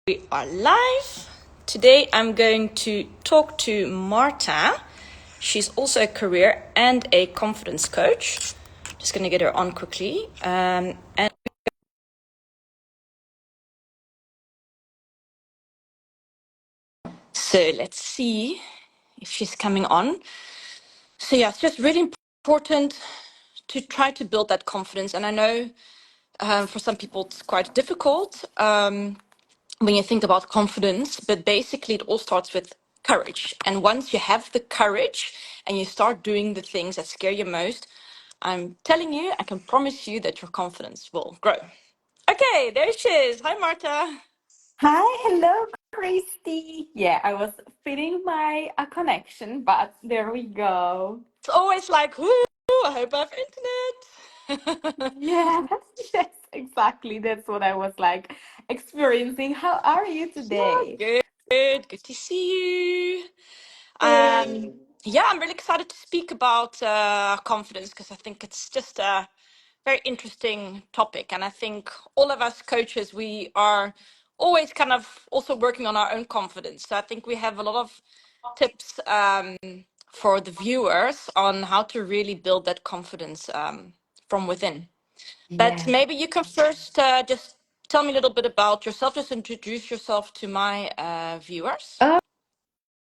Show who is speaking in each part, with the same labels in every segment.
Speaker 1: We are live. Today I'm going to talk to Marta. She's also a career and a confidence coach. Just going to get her on quickly. And so let's see if she's coming on. So yeah, it's just really important to try to build that confidence. And I know for some people it's quite difficult. When you think about confidence, but basically it all starts with courage. And once you have the courage and you start doing the things that scare you most, I'm telling you, I can promise you that your confidence will grow. Okay, there she is. Hi, Marta.
Speaker 2: Hi, hello, Christy. Yeah, I was feeling my connection, but there we go.
Speaker 1: It's always like, whoo, I hope I have internet.
Speaker 2: Yes, yes, exactly. That's what I was like experiencing. How are you today?
Speaker 1: Yeah, good to see you.
Speaker 2: Hey.
Speaker 1: Yeah, I'm really excited to speak about confidence because I think it's just a very interesting topic. And I think all of us coaches, we are always kind of also working on our own confidence. So I think we have a lot of tips for the viewers on how to really build that confidence from within. But
Speaker 2: Yeah.
Speaker 1: maybe you can first just tell me a little bit about yourself, just introduce yourself to my viewers.
Speaker 2: Oh,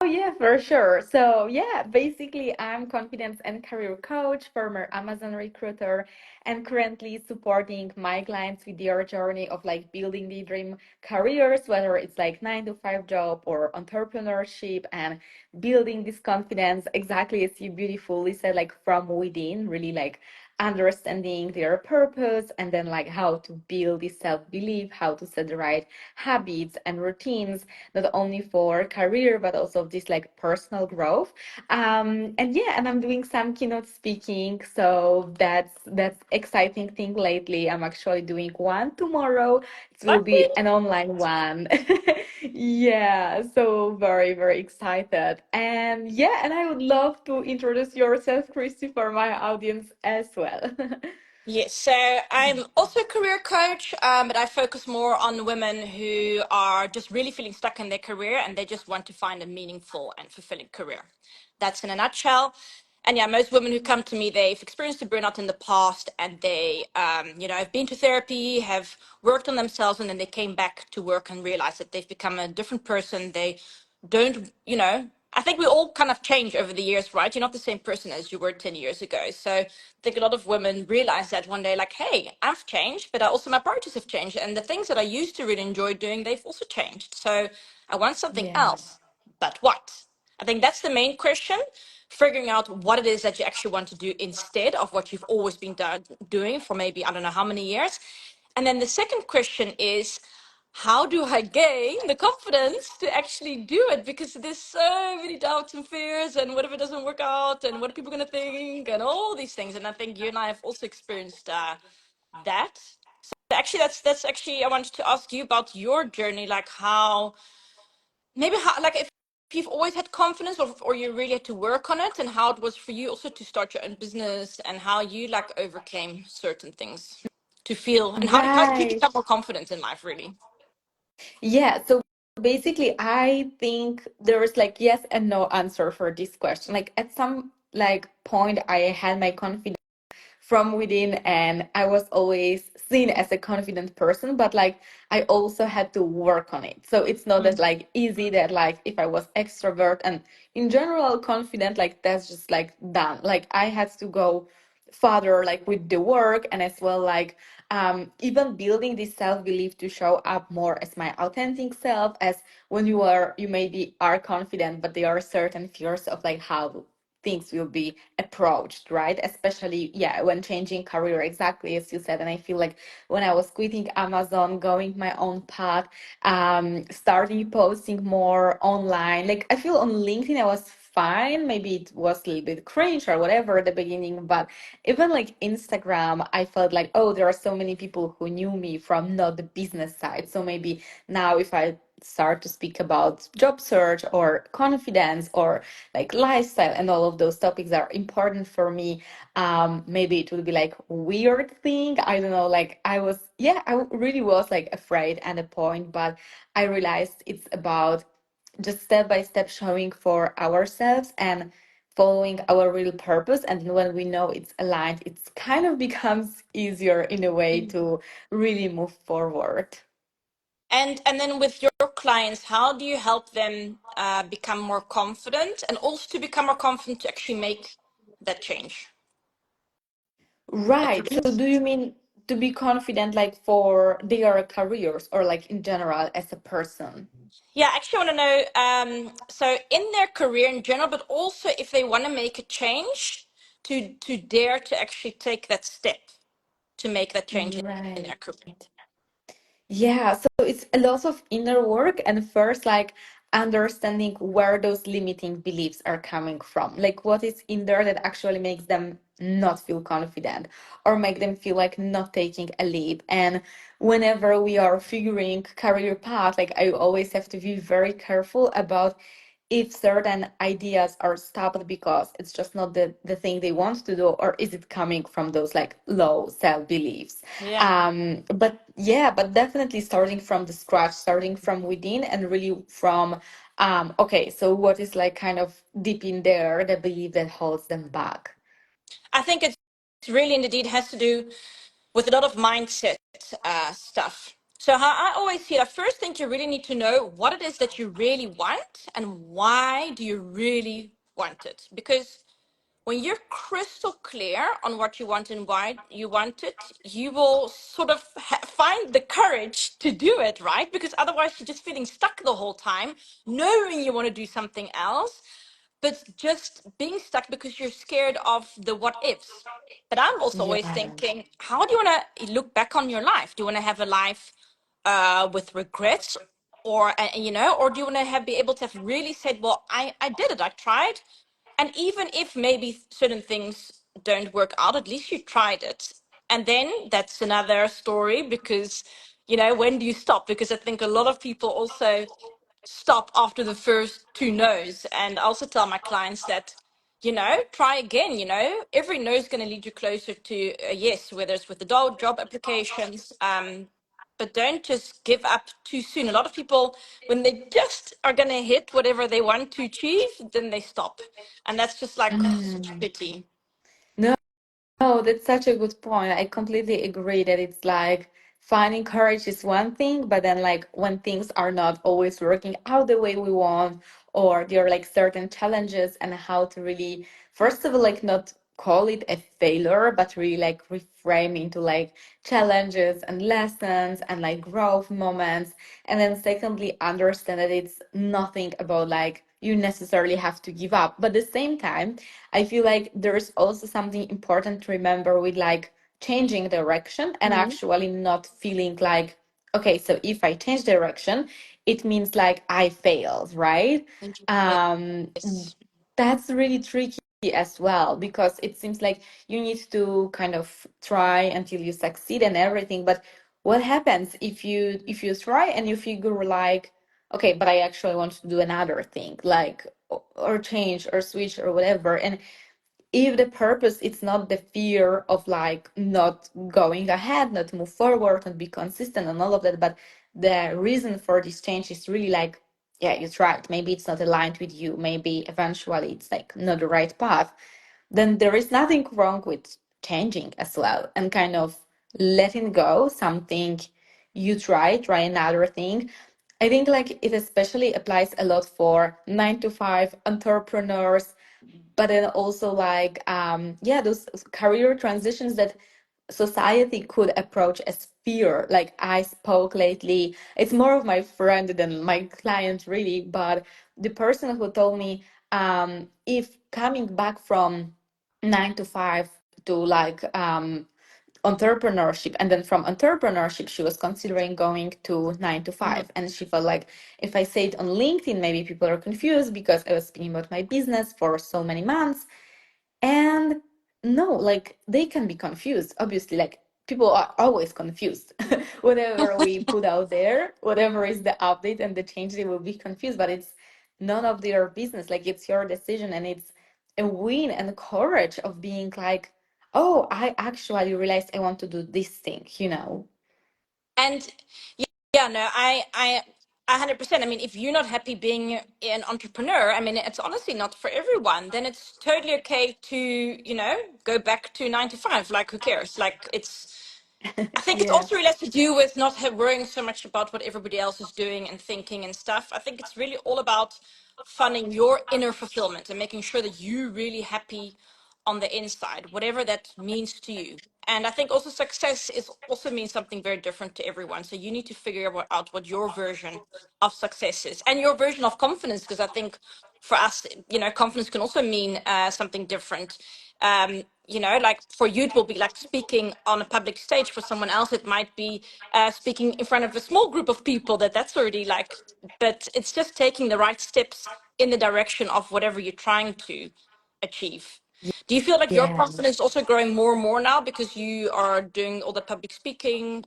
Speaker 2: yeah, for sure. So, yeah, basically, I'm confidence and career coach, former Amazon recruiter, and currently supporting my clients with their journey of like building the dream careers, whether it's like 9 to 5 job or entrepreneurship, and building this confidence exactly as you beautifully said, like from within, really like understanding their purpose and then like how to build this self-belief, how to set the right habits and routines not only for career but also this like personal growth. And yeah, and I'm doing some keynote speaking, so that's exciting thing lately. I'm actually doing one tomorrow. It will be an online one. Yeah, so very very excited. And yeah, and I would love to introduce yourself, Christy, for my audience as well.
Speaker 1: Yes, so I'm also a career coach, but I focus more on women who are just really feeling stuck in their career and they just want to find a meaningful and fulfilling career. That's in a nutshell. And yeah, most women who come to me, they've experienced a burnout in the past and they, have been to therapy, have worked on themselves, and then they came back to work and realized that they've become a different person. They don't, I think we all kind of change over the years, right? You're not the same person as you were 10 years ago. So I think a lot of women realize that one day, like, hey, I've changed, but also my priorities have changed. And the things that I used to really enjoy doing, they've also changed. So I want something
Speaker 2: Yeah.
Speaker 1: else. But what? I think that's the main question. Figuring out what it is that you actually want to do instead of what you've always been doing for maybe, I don't know how many years. And then the second question is, how do I gain the confidence to actually do it? Because there's so many doubts and fears, and what if it doesn't work out, and what are people going to think, and all these things. And I think you and I have also experienced that. So actually, that's actually I wanted to ask you about your journey, like how maybe how like if you've always had confidence or you really had to work on it, and how it was for you also to start your own business, and how you like overcame certain things to feel, and how did you
Speaker 2: Right.
Speaker 1: become more confident in life, really?
Speaker 2: Yeah, so basically I think there is like yes and no answer for this question. Like at some like point I had my confidence from within and I was always seen as a confident person, but like I also had to work on it. So it's not that like easy that like if I was extrovert and in general confident, like that's just like done. Like I had to go further like with the work and as well like even building this self-belief to show up more as my authentic self, as when you maybe are confident but there are certain fears of like how things will be approached, right? Especially, yeah, when changing career, exactly as you said. And I feel like when I was quitting Amazon, going my own path, starting posting more online, like I feel on LinkedIn, I was fine. Maybe it was a little bit cringe or whatever at the beginning, but even like Instagram, I felt like, oh, there are so many people who knew me from not the business side. So maybe now if I start to speak about job search or confidence or like lifestyle, and all of those topics are important for me, maybe it would be like weird thing. I don't know. Like I was, yeah, I really was like afraid at a point, but I realized it's about just step by step showing for ourselves and following our real purpose. And when we know it's aligned, it's kind of becomes easier in a way to really move forward.
Speaker 1: And then with your clients, how do you help them become more confident, and also to become more confident to actually make that change? Like,
Speaker 2: Right. So do you mean to be confident like for their careers or like in general as a person?
Speaker 1: yeah, actually, I want to know. So in their career in general, but also if they want to make a change, to dare to actually take that step to make that change in
Speaker 2: Right.
Speaker 1: their career.
Speaker 2: Yeah, so it's a lot of inner work, and first, like understanding where those limiting beliefs are coming from. Like what is in there that actually makes them not feel confident or make them feel like not taking a leap. And whenever we are figuring career path, like I always have to be very careful about if certain ideas are stopped because it's just not the thing they want to do, or is it coming from those like low self beliefs.
Speaker 1: Yeah.
Speaker 2: But yeah, but definitely starting from the scratch, starting from within, and really from okay, so what is like kind of deep in there, the belief that holds them back.
Speaker 1: I think it's really indeed has to do with a lot of mindset stuff. So how I always see it, I first think you really need to know what it is that you really want and why do you really want it. Because when you're crystal clear on what you want and why you want it, you will sort of find the courage to do it, right? Because otherwise you're just feeling stuck the whole time, knowing you want to do something else, but just being stuck because you're scared of the what ifs. But I'm also always
Speaker 2: Yeah.
Speaker 1: thinking, how do you want to look back on your life? Do you want to have a life with regrets, or do you want to have be able to have really said, well, I did it, I tried, and even if maybe certain things don't work out, at least you tried it. And then that's another story, because when do you stop? Because I think a lot of people also stop after the first two no's. And I also tell my clients that, try again. Every no is going to lead you closer to a yes, whether it's with the job applications. But don't just give up too soon. A lot of people, when they just are going to hit whatever they want to achieve, then they stop. And that's just like such a
Speaker 2: Mm.
Speaker 1: pity.
Speaker 2: No, Oh, that's such a good point. I completely agree that it's like finding courage is one thing, but then like when things are not always working out the way we want, or there are like certain challenges, and how to really, first of all, like not call it a failure, but really like reframe into like challenges and lessons and like growth moments. And then secondly, understand that it's nothing about like you necessarily have to give up. But at the same time, I feel like there's also something important to remember with like changing direction and
Speaker 1: Mhm.
Speaker 2: actually not feeling like, okay, so if I change direction, it means like I failed, right? Um,
Speaker 1: Yes.
Speaker 2: that's really tricky as well, because it seems like you need to kind of try until you succeed and everything. But what happens if you try and you figure like, okay, but I actually want to do another thing, like or change or switch or whatever. And if the purpose it's not the fear of like not going ahead, not move forward and be consistent and all of that, but the reason for this change is really like, yeah, you're right, maybe it's not aligned with you, maybe eventually it's like not the right path, then there is nothing wrong with changing as well and kind of letting go something you try another thing. I think like it especially applies a lot for 9 to 5 entrepreneurs, but then also like yeah, those career transitions that society could approach as fear. Like I spoke lately, it's more of my friend than my client really, but the person who told me if coming back from 9 to 5 to like entrepreneurship, and then from entrepreneurship she was considering going to 9 to 5, and she felt like if I say it on LinkedIn maybe people are confused because I was speaking about my business for so many months. And no, like they can be confused, obviously, like people are always confused. Whatever we put out there, whatever is the update and the change, they will be confused, but it's none of their business. Like, it's your decision, and it's a win and courage of being like, oh, I actually realized I want to do this thing, you know.
Speaker 1: And yeah, no, I 100%. I mean, if you're not happy being an entrepreneur, I mean, it's honestly not for everyone. Then it's totally okay to, go back to 9 to 5. Like, who cares? Like, I think it
Speaker 2: Yeah.
Speaker 1: also really has to do with not worrying so much about what everybody else is doing and thinking and stuff. I think it's really all about finding your inner fulfillment and making sure that you're really happy on the inside, whatever that means to you. And I think also success is also means something very different to everyone. So you need to figure out what your version of success is and your version of confidence, because I think for us, confidence can also mean something different. Like for you, it will be like speaking on a public stage. For someone else, it might be speaking in front of a small group of people. That's already like, but it's just taking the right steps in the direction of whatever you're trying to achieve. Do you feel like your
Speaker 2: Yeah.
Speaker 1: confidence is also growing more and more now because you are doing all the public speaking?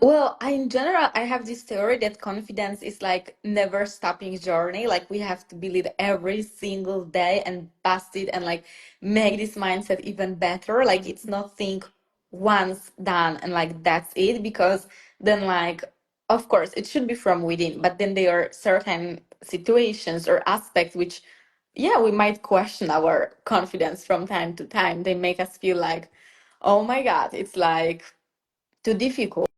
Speaker 2: Well, in general, I have this theory that confidence is like never stopping journey. Like, we have to build it every single day and bust it and like make this mindset even better. Like, it's not think once done and like that's it, because then like, of course it should be from within, but then there are certain situations or aspects which, yeah, we might question our confidence from time to time. They make us feel like, oh my God, it's like too difficult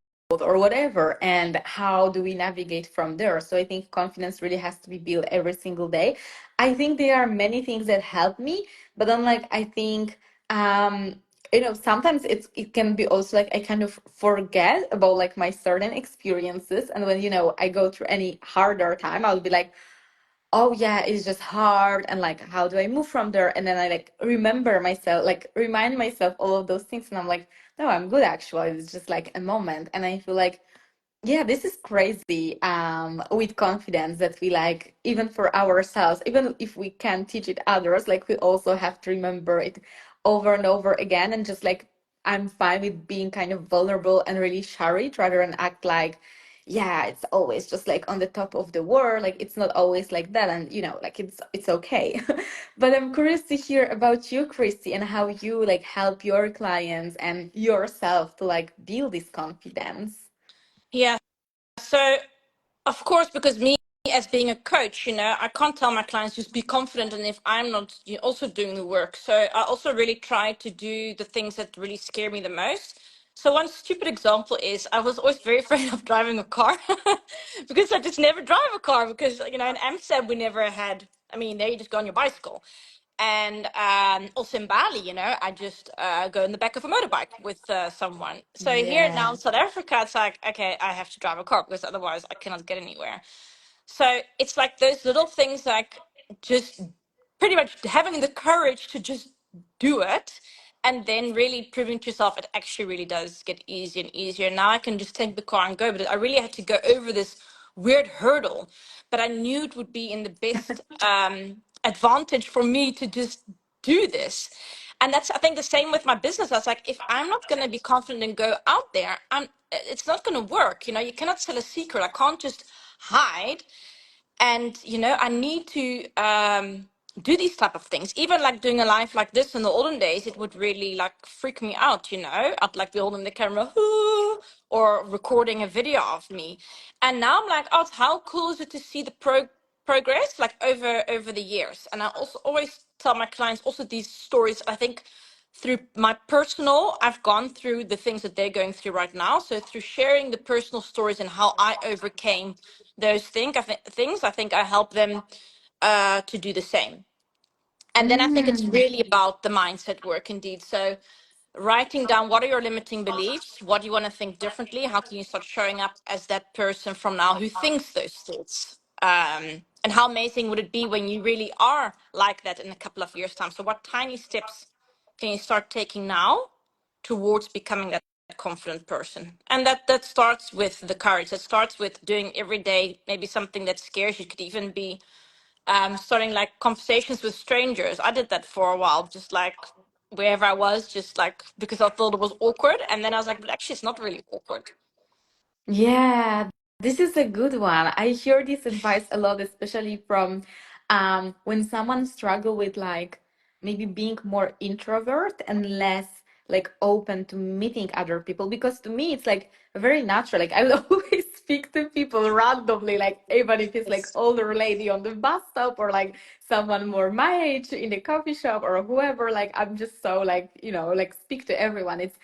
Speaker 2: or whatever, and how do we navigate from there? So I think confidence really has to be built every single day. I think there are many things that help me, but then like I think sometimes it can be also like I kind of forget about like my certain experiences, and when I go through any harder time, I'll be like, oh yeah, it's just hard, and like how do I move from there? And then I like remember myself, like remind myself all of those things, and I'm like, no, I'm good actually, it's just like a moment. And I feel like, yeah, this is crazy, with confidence, that we like, even for ourselves, even if we can teach it others, like we also have to remember it over and over again, and just like, I'm fine with being kind of vulnerable and really share it, rather than act like, yeah, it's always just like on the top of the world. Like, it's not always like that, and like it's okay. But I'm curious to hear about you, Christy, and how you like help your clients and yourself to like build this confidence.
Speaker 1: Yeah. So, of course, because me as being a coach, I can't tell my clients just be confident, and if I'm not also doing the work. So I also really try to do the things that really scare me the most. So one stupid example is I was always very afraid of driving a car because I just never drive a car because, in Amsterdam we never had, I mean, there you just go on your bicycle. And also in Bali, I just go in the back of a motorbike with someone. So here now
Speaker 2: Yeah.
Speaker 1: in South Africa, it's like, okay, I have to drive a car because otherwise I cannot get anywhere. So it's like those little things, like just pretty much having the courage to just do it, and then really proving to yourself it actually really does get easier and easier. Now I can just take the car and go, but I really had to go over this weird hurdle. But I knew it would be in the best advantage for me to just do this. And that's, I think, the same with my business. I was like, if I'm not going to be confident and go out there, it's not going to work. You cannot sell a secret. I can't just hide. And I need to do these type of things. Even like doing a live like this in the olden days, it would really like freak me out. I'd like be holding the camera or recording a video of me. And now I'm like, oh, how cool is it to see the progress like over the years. And I also always tell my clients also these stories. I think through my personal, I've gone through the things that they're going through right now. So through sharing the personal stories and how I overcame those things, I think I help them to do the same. And then I think it's
Speaker 2: Mm,
Speaker 1: really about the mindset work indeed. So writing down what are your limiting beliefs, what do you want to think differently, how can you start showing up as that person from now who thinks those thoughts, and how amazing would it be when you really are like that in a couple of years time. So what tiny steps can you start taking now towards becoming that confident person? And that starts with the courage. That starts with doing every day maybe something that scares you. It could even be starting like conversations with strangers. I did that for a while, just like wherever I was, just like because I thought it was awkward. And then I was like, but actually, it's not really awkward.
Speaker 2: Yeah, this is a good one. I hear this advice a lot, especially from when someone struggle with like maybe being more introvert and less like open to meeting other people. Because to me, it's like very natural. Like I will always speak to people randomly, like even if it's like
Speaker 1: Yes.
Speaker 2: older lady on the bus stop or like someone more my age in the coffee shop or whoever. Like I'm just so like, like speak to everyone. It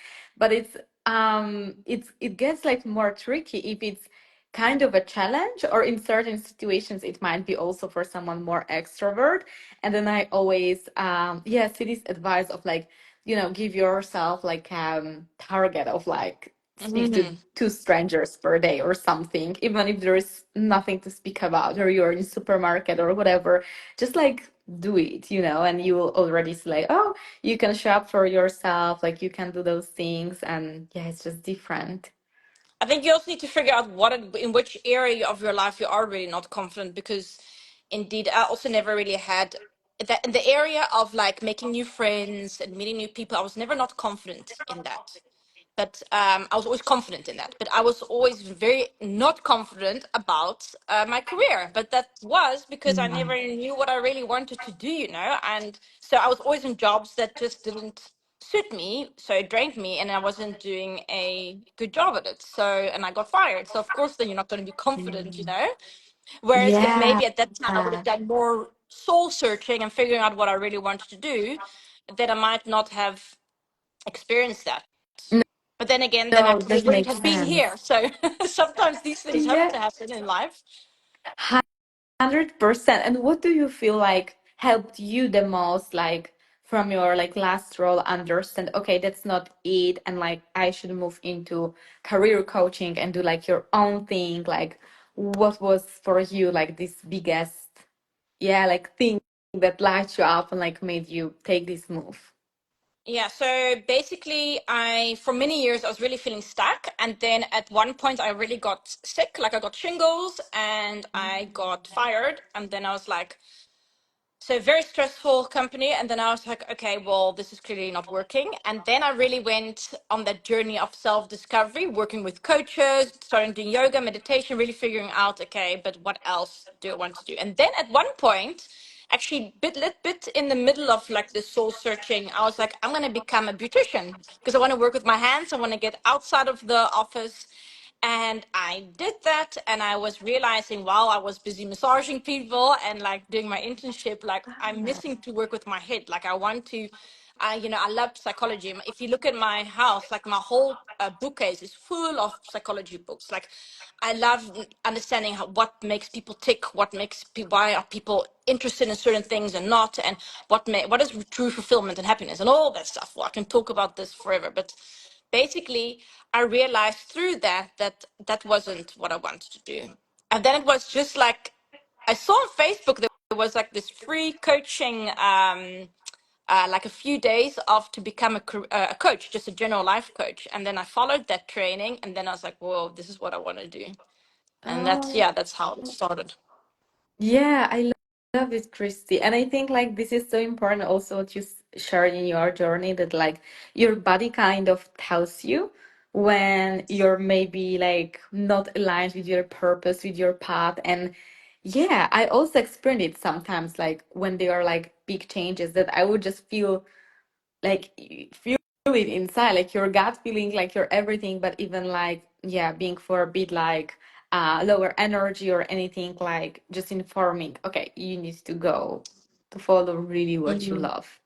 Speaker 2: gets like more tricky if it's kind of a challenge, or in certain situations it might be also for someone more extrovert. And then I always see this advice of like, give yourself like target of like speak to
Speaker 1: Mhm.
Speaker 2: two strangers per day or something, even if there is nothing to speak about, or you're in supermarket or whatever. Just like do it, and you will already see like, oh, you can shop for yourself, like you can do those things. And yeah, it's just different.
Speaker 1: I think you also need to figure out in which area of your life you are really not confident, because indeed I also never really had that in the area of like making new friends and meeting new people. I was never not confident in that. But I was always confident in that. But I was always very not confident about my career. But that was because I never knew what I really wanted to do, And so I was always in jobs that just didn't suit me. So it drained me, and I wasn't doing a good job at it. So, and I got fired. So, of course, then you're not going to be confident. Whereas if
Speaker 2: Yeah.
Speaker 1: maybe at that time I would have done more soul searching and figuring out what I really wanted to do, then I might not have experienced that. But then again, then I
Speaker 2: No,
Speaker 1: probably
Speaker 2: that
Speaker 1: wouldn't
Speaker 2: makes
Speaker 1: have been here.
Speaker 2: sense.
Speaker 1: So sometimes these things have
Speaker 2: Yeah,
Speaker 1: to happen in life.
Speaker 2: 100%. And what do you feel like helped you the most, like from your like last role, understand, okay, that's not it, and like I should move into career coaching and do like your own thing? Like, what was for you like this biggest, yeah, like thing that lights you up and like made you take this move?
Speaker 1: Yeah, so basically, for many years, I was really feeling stuck. And then at one point, I really got sick, like I got shingles and I got fired. And then I was like, so very stressful company. And then I was like, okay, well, this is clearly not working. And then I really went on that journey of self-discovery, working with coaches, starting doing yoga, meditation, really figuring out, okay, but what else do I want to do? And then at one point, actually bit in the middle of like this soul searching, I was like, I'm going to become a beautician because I want to work with my hands. I want to get outside of the office. And I did that, and I was realizing while I was busy massaging people and like doing my internship, like I'm missing to work with my head. Like I want to, I love psychology. If you look at my house, like my whole bookcase is full of psychology books. Like I love understanding what makes people tick, why are people interested in certain things and not, and what is true fulfillment and happiness and all that stuff. Well, I can talk about this forever, but basically I realized through that wasn't what I wanted to do. And then it was just like I saw on Facebook there was like this free coaching, like a few days of to become a coach, just a general life coach. And then I followed that training, and then I was like, whoa, this is what I want to do. And that's,
Speaker 2: Oh,
Speaker 1: yeah, that's how it started.
Speaker 2: yeah, I love it, Christy. And I think like this is so important also what you shared in your journey, that like your body kind of tells you when you're maybe like not aligned with your purpose, with your path. And yeah, I also experience it sometimes, like when there are like big changes that I would just feel like feel it inside, like your gut feeling, like your everything. But even like, yeah, being for a bit like lower energy or anything, like just informing, okay, you need to go to follow really what you
Speaker 1: Mhm.
Speaker 2: love.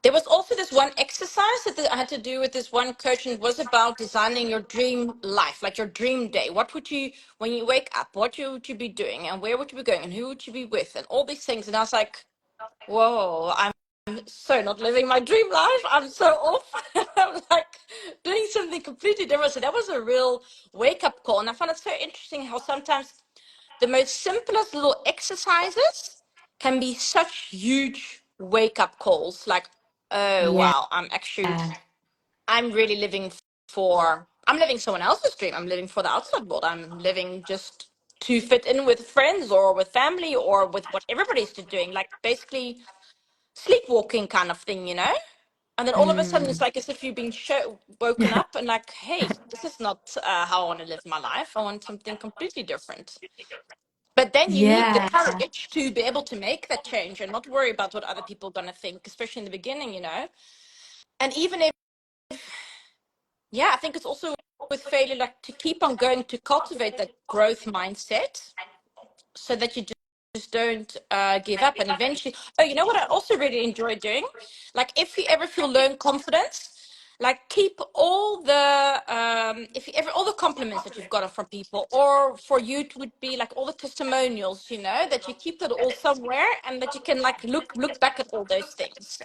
Speaker 1: There was also this one exercise that I had to do with this one coach, and it was about designing your dream life, like your dream day. What would you, when you wake up, would you be doing, and where would you be going, and who would you be with, and all these things. And I was like, whoa, I'm so not living my dream life. I'm so off. I'm like doing something completely different. So that was a real wake up call. And I found it so interesting how sometimes the most simplest little exercises can be such huge wake up calls. Like, oh,
Speaker 2: Yeah.
Speaker 1: wow, I'm really I'm living someone else's dream. I'm living for the outside world. I'm living just to fit in with friends or with family or with what everybody's doing. Like basically sleepwalking kind of thing. And then all of a sudden, it's
Speaker 2: Mm,
Speaker 1: like as if you've been woken up and like, hey, this is not how I want to live my life. I want something completely different. But then you need the
Speaker 2: yeah,
Speaker 1: courage to be able to make that change and not worry about what other people are going to think, especially in the beginning, you know. And even if, yeah, I think it's also with failure, like to keep on going to cultivate that growth mindset so that you just don't give up. And eventually, oh, you know what I also really enjoy doing? Like if you ever feel low in confidence, like keep all the if you ever all the compliments that you've gotten from people, or for you it would be like all the testimonials, you know, that you keep it all somewhere and that you can like look back at all those things,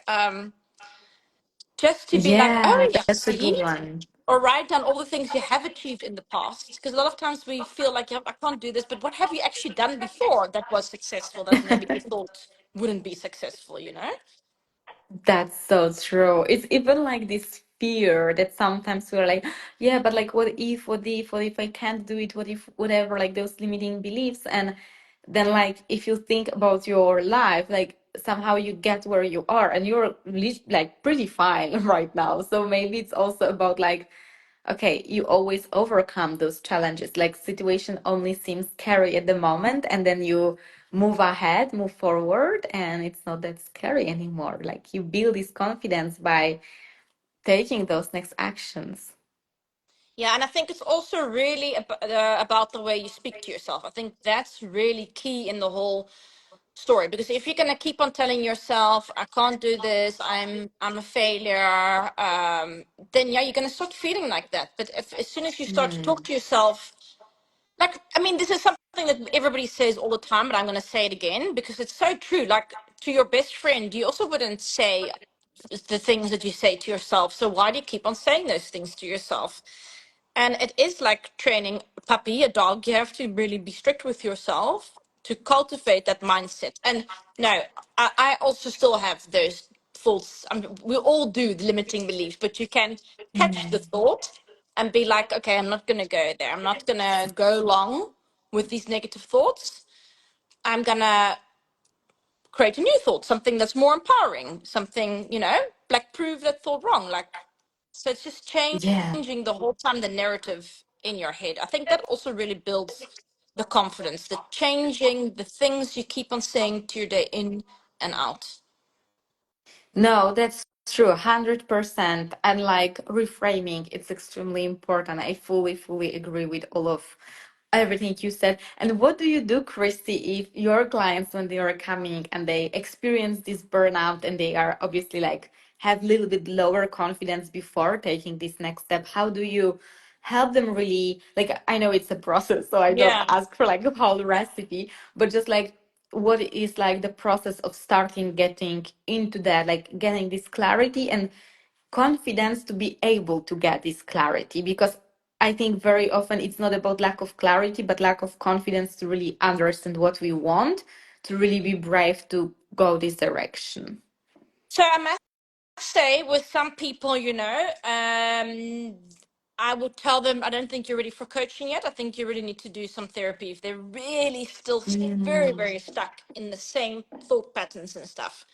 Speaker 1: just to be like,
Speaker 2: yeah,
Speaker 1: oh yeah,
Speaker 2: that's a
Speaker 1: see,
Speaker 2: good one.
Speaker 1: or write down all the things you have achieved in the past, because a lot of times we feel like, yeah, I can't do this, but what have you actually done before that was successful that maybe you thought wouldn't be successful, you know?
Speaker 2: That's so true. It's even like this fear that sometimes we're like, yeah, but like, what if I can't do it? What if, whatever, like those limiting beliefs. And then, like, if you think about your life, like, somehow you get where you are and you're like pretty fine right now. So maybe it's also about like, okay, you always overcome those challenges. Like situation only seems scary at the moment, and then you move ahead, move forward, and it's not that scary anymore. Like you build this confidence by taking those next actions.
Speaker 1: Yeah, and I think it's also really about the way you speak to yourself. I think that's really key in the whole story, because if you're gonna keep on telling yourself, I can't do this, I'm a failure, then yeah, you're gonna start feeling like that. But if, as soon as you start to talk
Speaker 2: Mm,
Speaker 1: to yourself, like, I mean, this is something that everybody says all the time, but I'm going to say it again because it's so true. Like, to your best friend, you also wouldn't say the things that you say to yourself. So why do you keep on saying those things to yourself? And it is like training a puppy, a dog. You have to really be strict with yourself to cultivate that mindset. And no, I also still have those thoughts. I mean, we all do the limiting beliefs, but you can catch the
Speaker 2: mm,
Speaker 1: thought and be like, okay, I'm not going to go there. I'm not going to go along with these negative thoughts. I'm going to create a new thought, something that's more empowering, something, you know, like prove that thought wrong. Like, so it's just
Speaker 2: yeah.
Speaker 1: changing the whole time the narrative in your head. I think that also really builds the confidence, the changing the things you keep on saying to your day in and out.
Speaker 2: No, that's true, 100%. And like reframing, it's extremely important. I fully agree with all of everything you said. And what do you do, Christy, if your clients, when they are coming and they experience this burnout and they are obviously like have a little bit lower confidence before taking this next step? How do you help them really? Like, I know it's a process, so I don't
Speaker 1: Yeah.
Speaker 2: ask for like a whole recipe, but just like what is like the process of starting getting into that, like getting this clarity and confidence to be able to get this clarity, because I think very often it's not about lack of clarity but lack of confidence to really understand what we want, to really be brave to go this direction.
Speaker 1: So I must say, with some people, you know, I would tell them, I don't think you're ready for coaching yet. I think you really need to do some therapy if they're really still very,
Speaker 2: Mm,
Speaker 1: very stuck in the same thought patterns and stuff.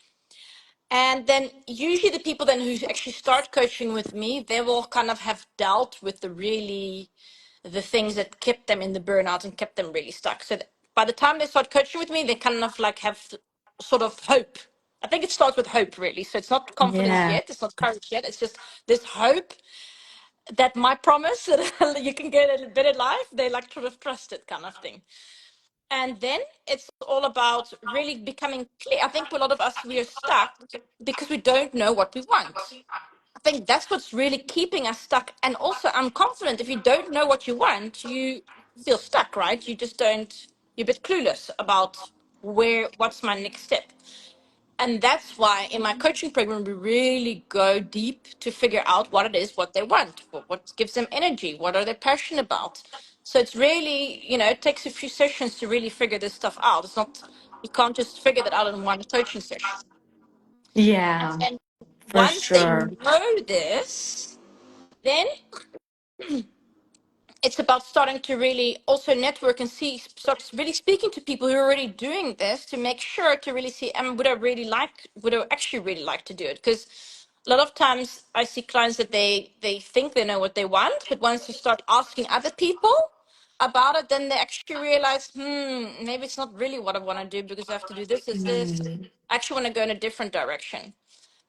Speaker 1: And then usually the people then who actually start coaching with me, they will kind of have dealt with the things that kept them in the burnout and kept them really stuck. So by the time they start coaching with me, they kind of like have sort of hope. I think it starts with hope, really. So it's not confidence
Speaker 2: yeah.
Speaker 1: yet, it's not courage yet. It's just this hope that my promise that you can get a better life, they like sort of trust it, kind of thing. And then it's all about really becoming clear. I think for a lot of us, we are stuck because we don't know what we want. I think that's what's really keeping us stuck. And also, I'm confident if you don't know what you want, you feel stuck, right? You just don't, you're a bit clueless about what's my next step. And that's why in my coaching program, we really go deep to figure out what it is, what they want, what gives them energy, what are they passionate about. So it's really, you know, it takes a few sessions to really figure this stuff out. It's not, you can't just figure that out in one coaching session. And
Speaker 2: Yeah,
Speaker 1: then
Speaker 2: for
Speaker 1: once they
Speaker 2: sure.
Speaker 1: know this, then it's about starting to really also network and start really speaking to people who are already doing this to make sure to really see, would I actually really like to do it? Because A lot of times I see clients that they think they know what they want, but once you start asking other people about it, then they actually realize, maybe it's not really what I want to do because I have to do this, this.
Speaker 2: Mm.
Speaker 1: I actually want to go in a different direction.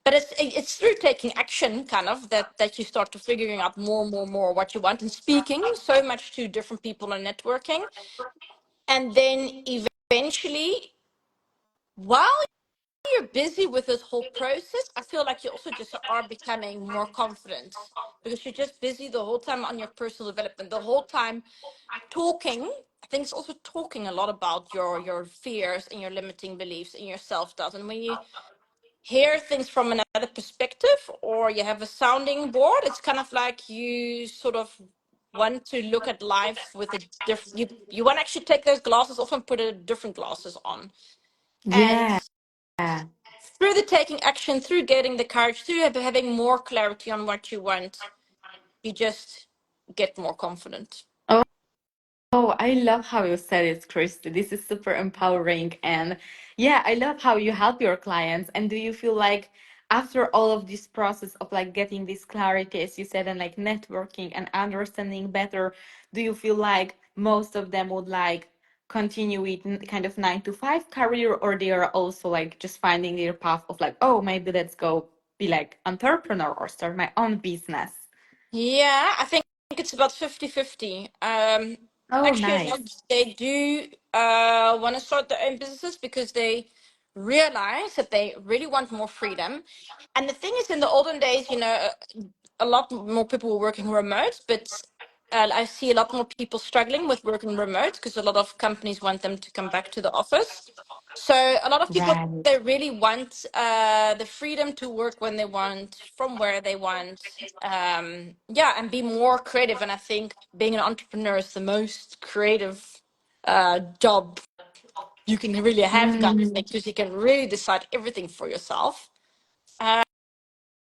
Speaker 1: But it's through taking action, kind of, that you start to figuring out more what you want, and speaking so much to different people and networking, and then eventually, while you're busy with this whole process, I feel like you also just are becoming more confident because you're just busy the whole time on your personal development, the whole time talking. I think it's also talking a lot about your fears and your limiting beliefs and your self-doubt. And when you hear things from another perspective, or you have a sounding board, it's kind of like you sort of want to look at life with a different, you want to actually take those glasses off and put a different glasses on. And
Speaker 2: Yeah.
Speaker 1: through the taking action, through getting the courage, through having more clarity on what you want, you just get more confident.
Speaker 2: Oh, I love how you said it, Christy. This is super empowering. And yeah, I love how you help your clients. And do you feel like after all of this process of like getting this clarity, as you said, and like networking and understanding better, do you feel like most of them would like continue with kind of 9 to 5 career, or they are also like just finding their path of like, oh, maybe let's go be like entrepreneur or start my own business?
Speaker 1: Yeah, I think it's about 50-50.
Speaker 2: Oh,
Speaker 1: Actually, a
Speaker 2: nice.
Speaker 1: lot they do want to start their own businesses because they realize that they really want more freedom. And the thing is, in the olden days, a lot more people were working remote, but I see a lot more people struggling with working remote because a lot of companies want them to come back to the office. So a lot of people,
Speaker 2: Right.
Speaker 1: they really want the freedom to work when they want, from where they want, yeah, and be more creative. And I think being an entrepreneur is the most creative job you can really have, kind of thing,
Speaker 2: Mm.
Speaker 1: because you can really decide everything for yourself.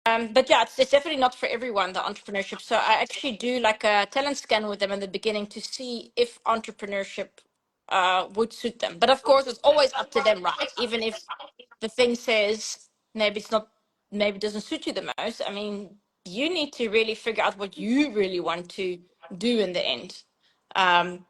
Speaker 1: But yeah, it's definitely not for everyone, the entrepreneurship. So I actually do like a talent scan with them in the beginning to see if entrepreneurship would suit them. But of course, it's always up to them, right? Even if the thing says maybe it's not, maybe it doesn't suit you the most. I mean, you need to really figure out what you really want to do in the end. Um,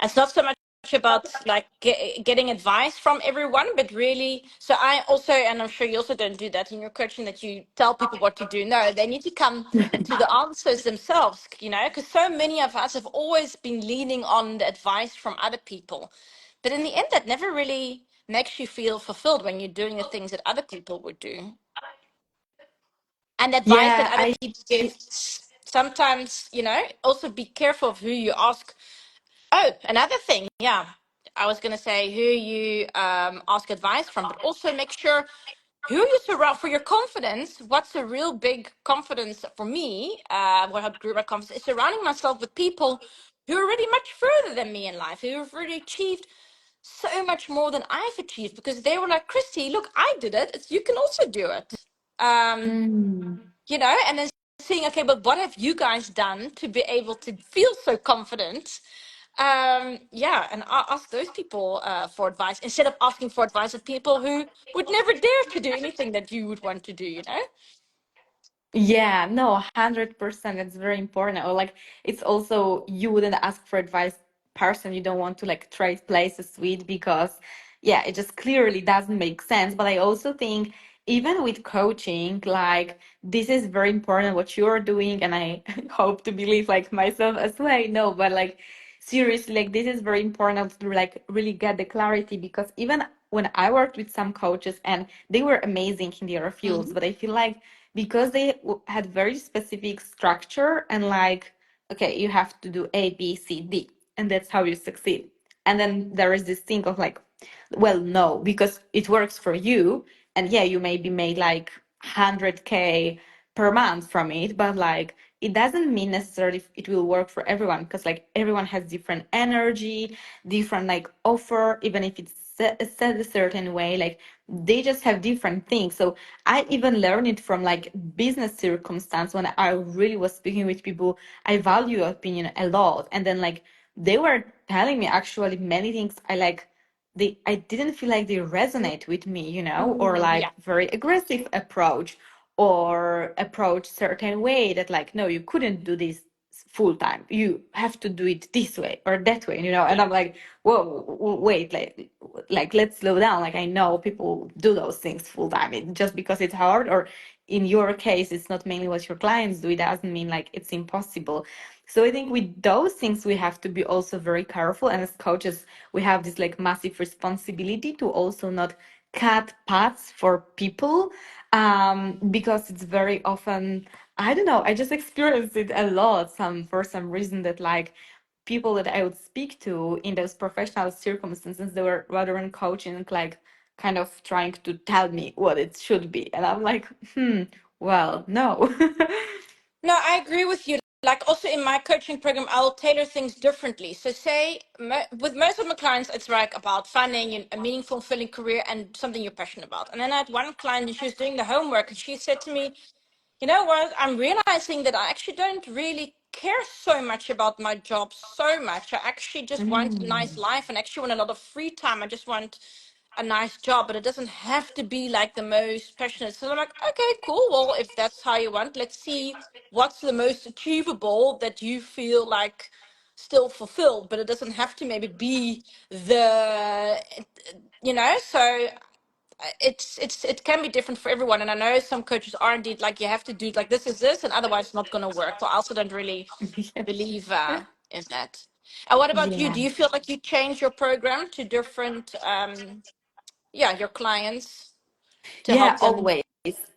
Speaker 1: it's not so much about like getting advice from everyone, but really, so I also, and I'm sure you also don't do that in your coaching, that you tell people what to do. No, they need to come to the answers themselves, because so many of us have always been leaning on the advice from other people, but in the end that never really makes you feel fulfilled when you're doing the things that other people would do. And advice that
Speaker 2: Yeah,
Speaker 1: other people give, sometimes, also be careful of who you ask. Oh, another thing, yeah. I was going to say who you ask advice from, but also make sure who you surround for your confidence. What's a real big confidence for me? What helped grow my confidence is surrounding myself with people who are already much further than me in life, who have already achieved so much more than I've achieved, because they were like, Christy, look, I did it. You can also do it. Um,
Speaker 2: mm,
Speaker 1: and then seeing, okay, but what have you guys done to be able to feel so confident? Yeah, and ask those people for advice instead of asking for advice of people who would never dare to do anything that you would want to do.
Speaker 2: yeah, no, 100%. It's very important. Or like, it's also you wouldn't ask for advice person you don't want to like trade places with, because yeah, it just clearly doesn't make sense. But I also think even with coaching, like this is very important what you're doing, and I hope to believe like myself as well. No, but like seriously, like this is very important to like really get the clarity, because even when I worked with some coaches and they were amazing in their fields,
Speaker 1: Hmm.
Speaker 2: but I feel like because they had very specific structure and like, okay, you have to do A, B, C, D, and that's how you succeed. And then there is this thing of like, well, no, because it works for you, and yeah, you maybe made like 100K per month from it, but like it doesn't mean necessarily it will work for everyone, because like everyone has different energy, different like offer, even if it's set a certain way, like they just have different things. So I even learned it from like business circumstance when I really was speaking with people I value opinion a lot, and then like they were telling me actually many things I didn't feel like they resonate with me, or
Speaker 1: Yeah.
Speaker 2: like very aggressive approach, or approach certain way that like, no, you couldn't do this full time, you have to do it this way or that way, you know. And I'm like, whoa, wait, like let's slow down. Like I know people do those things full time. Just because it's hard, or in your case it's not mainly what your clients do, it doesn't mean like it's impossible. So I think with those things we have to be also very careful, and as coaches we have this like massive responsibility to also not cut paths for people, because it's very often, I don't know, I just experienced it a lot, for some reason, that like people that I would speak to in those professional circumstances, they were rather than coaching, like kind of trying to tell me what it should be. And I'm like, well, no.
Speaker 1: No, I agree with you. Like also in my coaching program, I'll tailor things differently. So say with most of my clients, it's like about finding a meaningful, fulfilling career and something you're passionate about. And then I had one client and she was doing the homework and she said to me, you know what, I'm realizing that I actually don't really care so much about my job so much. I actually just want a nice
Speaker 2: Mm.
Speaker 1: life and actually want a lot of free time. I just want a nice job, but it doesn't have to be like the most passionate. So I'm like, okay, cool. Well, if that's how you want, let's see what's the most achievable that you feel like still fulfilled, but it doesn't have to maybe be the, so it can be different for everyone. And I know some coaches are indeed like, you have to do like this is this and otherwise it's not going to work. So I also don't really believe in that. And what about you?
Speaker 2: Yeah.
Speaker 1: Do you feel like you change your program to different your clients to
Speaker 2: Yeah,
Speaker 1: help them?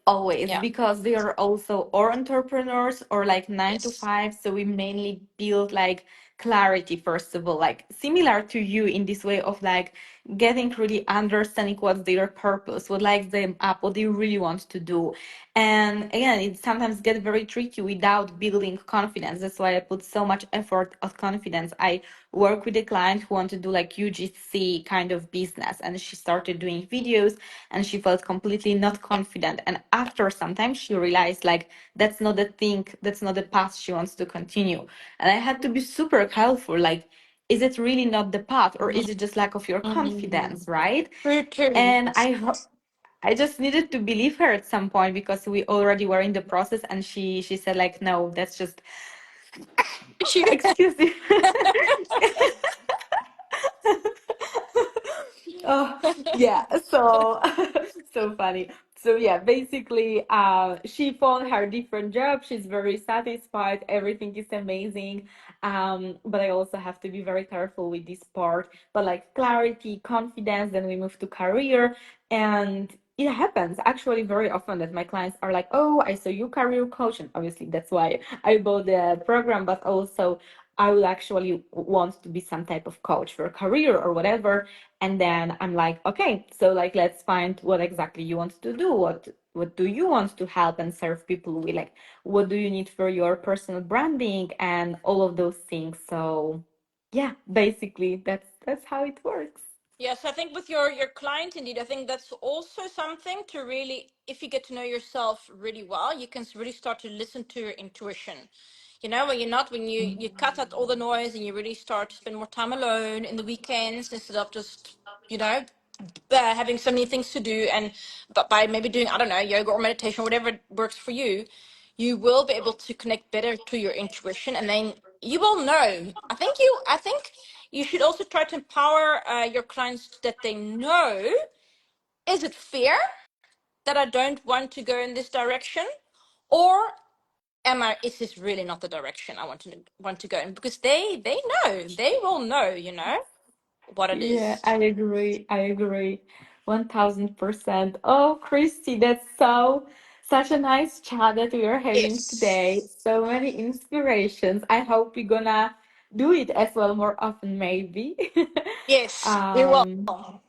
Speaker 2: always,
Speaker 1: Yeah.
Speaker 2: because they are also or entrepreneurs or like nine to
Speaker 1: Yes.
Speaker 2: five. So we mainly build like clarity, first of all, like similar to you in this way of like getting really understanding what's their purpose, what lights them up, what they really want to do. And again, it sometimes gets very tricky without building confidence. That's why I put so much effort of confidence. I work with a client who want to do like UGC kind of business, and she started doing videos and she felt completely not confident. And after some time she realized like that's not the thing, that's not the path she wants to continue. And I had to be super helpful, like, is it really not the path, or is it just lack of your confidence,
Speaker 1: Mhm.
Speaker 2: right?
Speaker 1: True, true.
Speaker 2: And I just needed to believe her at some point, because we already were in the process, and she said like, no, that's just,
Speaker 1: She,
Speaker 2: excuse me. Oh, yeah. So, so funny. So yeah, basically, she found her different job. She's very satisfied. Everything is amazing. But I also have to be very careful with this part. But like clarity, confidence, then we move to career, and it happens actually very often that my clients are like, "Oh, I saw you career coach," and obviously that's why I bought the program. But also, I will actually want to be some type of coach for career or whatever. And then I'm like, okay, so like let's find what exactly you want to do. What do you want to help and serve people with? Like, what do you need for your personal branding and all of those things? So yeah, basically that's how it works.
Speaker 1: yes, I think with your client, indeed, I think that's also something to really, if you get to know yourself really well, you can really start to listen to your intuition. When you cut out all the noise and you really start to spend more time alone in the weekends instead of just, you know, having so many things to do, and but by maybe doing, I don't know, yoga or meditation or whatever works for you, you will be able to connect better to your intuition, and then you will know. I think you should also try to empower your clients that they know, is it fear that I don't want to go in this direction, or am I, is this really not the direction I want to go in? Because they will know, what it
Speaker 2: Yeah,
Speaker 1: is.
Speaker 2: I agree. I agree. 1000%. Oh, Christy, that's such a nice chat that we are having today.
Speaker 1: Yes.
Speaker 2: So many inspirations. I hope we're gonna do it as well more often, maybe.
Speaker 1: Yes, we will.
Speaker 2: Um,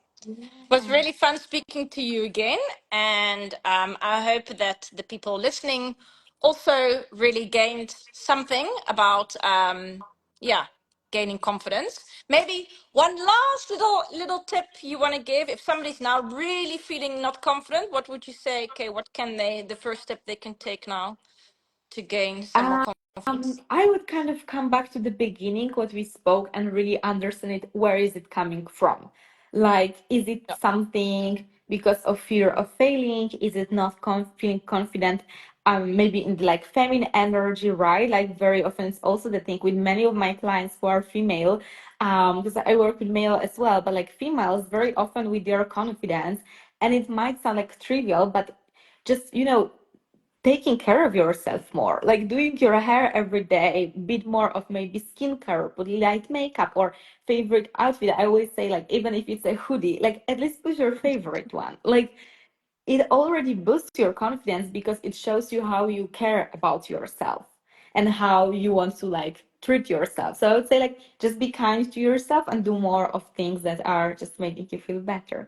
Speaker 1: It was
Speaker 2: yeah.
Speaker 1: really fun speaking to you again, and I hope that the people listening also really gained something about, gaining confidence. Maybe one last little tip you want to give if somebody's now really feeling not confident. What would you say? Okay, what can they? The first step they can take now to gain some more confidence.
Speaker 2: I would kind of come back to the beginning, what we spoke, and really understand it. Where is it coming from? Like, is it
Speaker 1: Yeah.
Speaker 2: something because of fear of failing? Is it not feeling confident, maybe in the like feminine energy, right? Like very often it's also the thing with many of my clients who are female, because I work with male as well, but like females very often with their confidence, and it might sound like trivial, but just, taking care of yourself more, like doing your hair every day, bit more of maybe skincare, put light makeup or favorite outfit. I always say, like, even if it's a hoodie, like at least put your favorite one. Like it already boosts your confidence because it shows you how you care about yourself and how you want to like treat yourself. So I would say, like, just be kind to yourself and do more of things that are just making you feel better.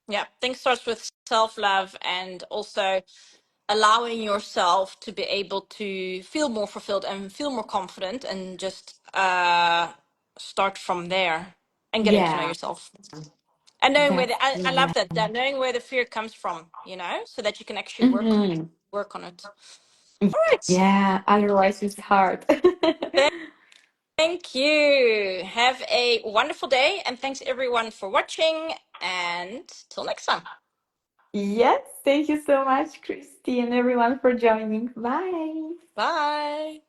Speaker 1: Yeah, things starts with self-love, and also allowing yourself to be able to feel more fulfilled and feel more confident, and just start from there and getting to know
Speaker 2: Yeah,
Speaker 1: yourself. And knowing where
Speaker 2: that's
Speaker 1: I love
Speaker 2: yeah.
Speaker 1: that knowing where the fear comes from, so that you can actually
Speaker 2: Hmm.
Speaker 1: work on it. All right.
Speaker 2: Yeah, otherwise it's hard.
Speaker 1: Thank you. Have a wonderful day, and thanks everyone for watching, and till next time.
Speaker 2: Yes, thank you so much, Christy, and everyone for joining. Bye.
Speaker 1: Bye.